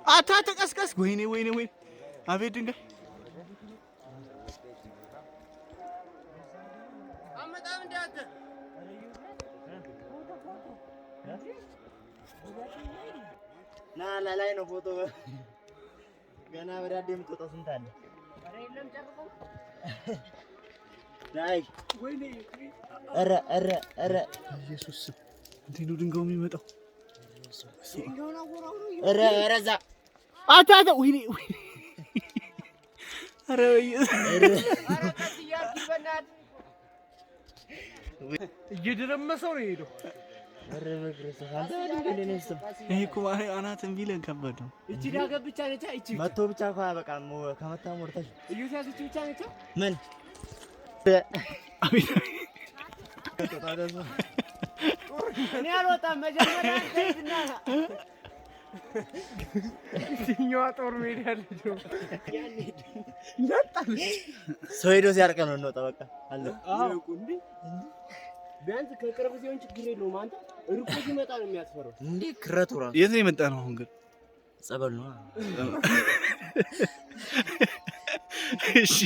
አታ ተቀስቀስ ወይኔ አቤት ድንጋይ አመጣም እንዳተ ና ላይ ነው ፎቶ ገና በዳዴም ፎቶ ስንት አለ አረ የለም ጨርቆ ናይ ወይኔ አረ ኢየሱስ እንዴ ነው ድንጋው የሚመጣው አረ ዛ አታ ወይኔ አረ እየደረመሰው ነው ሄዶ አረ በክርስቶስ አንተ ድንጋይ ነህ ይሄ እኮ አናትን ቢለን ከበደ ነው እቺ ዳገብ ብቻ ነች እቺ መቶ ብቻ በቃ ከመታ ሞርተሽ እዩታስ እቺ ብቻ ነች ምን አቤት እኔ አልወጣም መጀመሪያ አንተና እኛው ጦር ሜዳ ያለችው ያጣል ሰው ሄዶ ሲያርቀ ነው እንወጣ በቃ አለ አዎ እንዴ ቢያንስ ከቅርብ ሲሆን ችግር የለውም አንተ ርቆ ሲመጣ ነው የሚያስፈራው እንዴ ክረቱ ራሱ የት ነው የመጣ ነው አሁን ግን ጸበል ነው እሺ